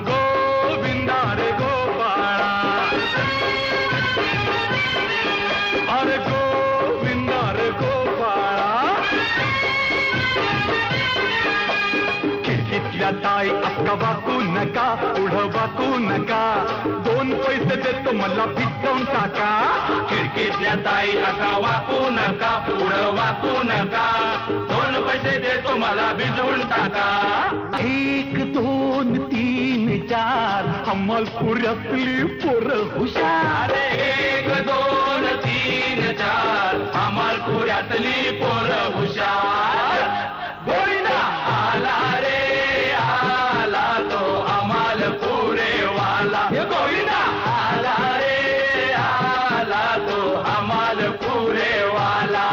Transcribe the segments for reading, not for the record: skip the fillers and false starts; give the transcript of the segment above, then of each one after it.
गोविंदा रे गोपाळा अरे गोविंदा रे गोपाळा खिडकीतल्या ताई अक्का वाकू नका पुढं वाकू नका 2 पैसे देतो मला भिजवून टाका खिडकीतल्या ताई अक्का वाकू नका पुढं वाकू नका 2 पैसे देतो मला भिजवून टाका 1 2 3 4 अमलपुरातली पोरं हुशार 1 2 3 4 अमलपुरातली पोरं हुशार गोविंदा आला रे आला तो अमलपुरे वाला गोविंदा आला रे आला तो अमलपुरे वाला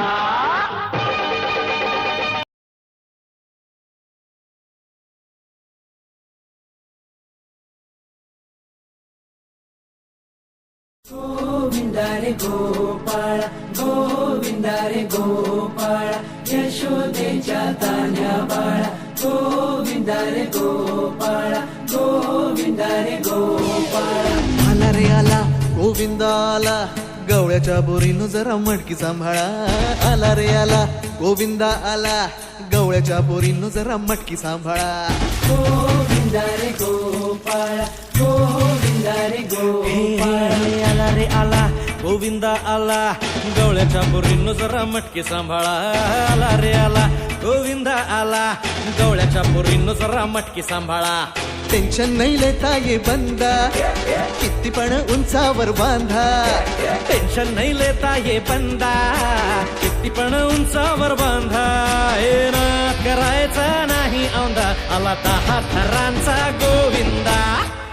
गोविंदा रे गोपाळा गोविंदा रे गोपाळा यशोदेच्या तान्या बाळा गोविंदा रे गोपाळा गोविंदा रे गोपाळा आला रे आला गोविंदा आला गवळ्याच्या बोरीनं जरा मटकी सांभाळा आला रे आला गोविंदा आला गवळ्याच्या बोरीनं जरा मटकी सांभाळा गोविंदा रे गोपाळा गोविंदा रे गोपाळा आला रे आला गोविंदा आला गवळ्याच्या बोरीनं जरा मटकी सांभाळा आला रे आला गोविंदा आला गवळ्याच्या बोरीनं जरा मटकी सांभाळा टेन्शन नाही लेता ये बंदा किती पण उंचावर बांधा टेन्शन नाही लेता ये बंदा किती पण उंचावर बांधा हे ना करायचा नाही औंदा आला 10 थरांचा गोविंदा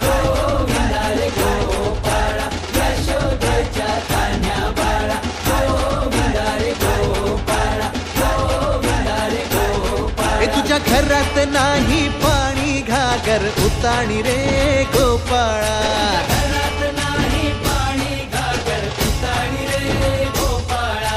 गोविंदा रे गोपाळा यशोदेच्या तान्या बाळा गोविंदा रे गोपाळा गोविंदा रे गोपाळा हे तुझ्या घरात नाही पाणी घागर उताणी रे गोपाळा घरात नाही पाणी घागर उताणी रे गोपाळा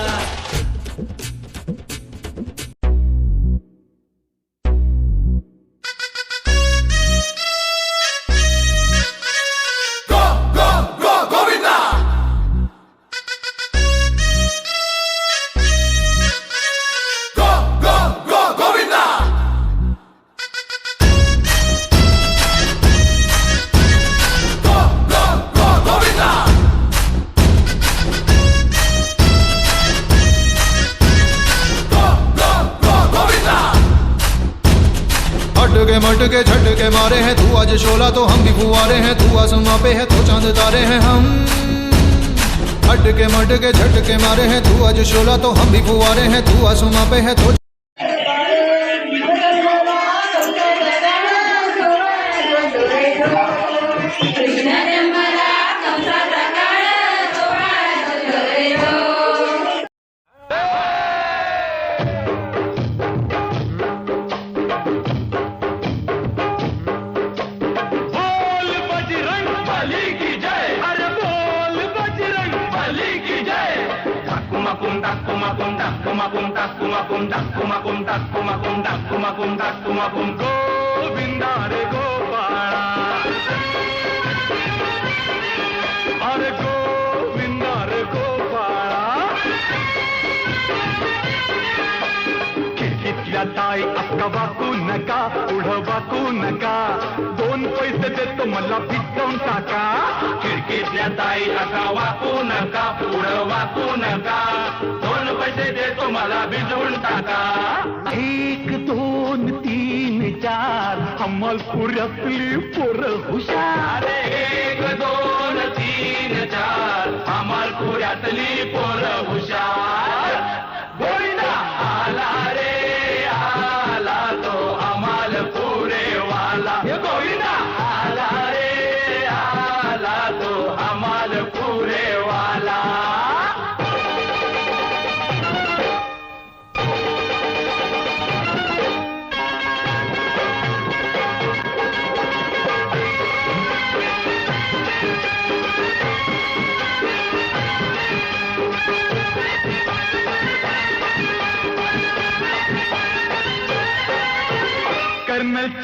मटके मटके झटके मारे हैं तू आज शोला तो हम भी फुआरे हैं तू आसमां पे है तो चांद तारे हैं हम हटके मटके झटके मारे हैं तू आज शोला तो हम भी फुआरे हैं तू आसमां पे है तो गोविंदा रे गोपाळा अरे गोविंदा रे गोपाळा खिडकीतल्या ताई अक्का वाकू नका पुढं वाकू नका 2 पैसे देतो मला भिजवून टाका खिडकीतल्या ताई अक्का वाकू नका पुढं वाकू नका 2 पैसे देतो मला भिजवून टाका 1 2 3 4 अमलपुरातली पोरं हुशार 1 2 3 4 अमलपुरातली पोरं हुशार गोविंदा आला रे आला तो अमलपुरे वाला गोविंदा आला रे आला तो अमलपुरे वाला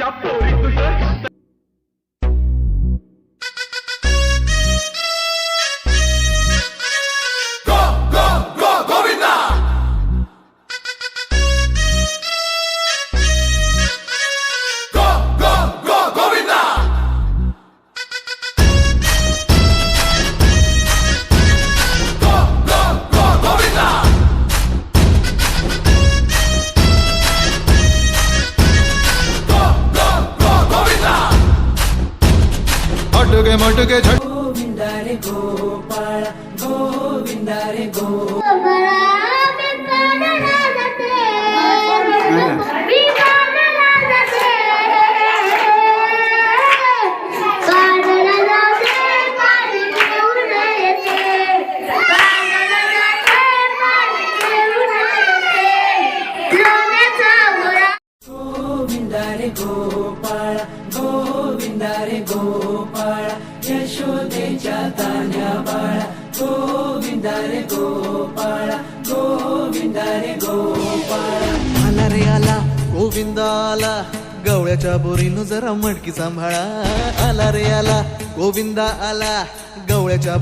माझ्या पोरी तुझं अटके मटके झट गोविंदा रे गोपाळा गोविंदा रे गो गोविंदा रे गोपाळा गोविंदा रे गोपाळा यशोदेच्या तान्या बाळा गोविंदा रे गोपाळा गोविंदा रे गोपाळा आला रे आला गोविंदा आला गवळ्याच्या बोरीनं जरा मटकी सांभाळा आला रे आला गोविंदा आला गवळ्याच्या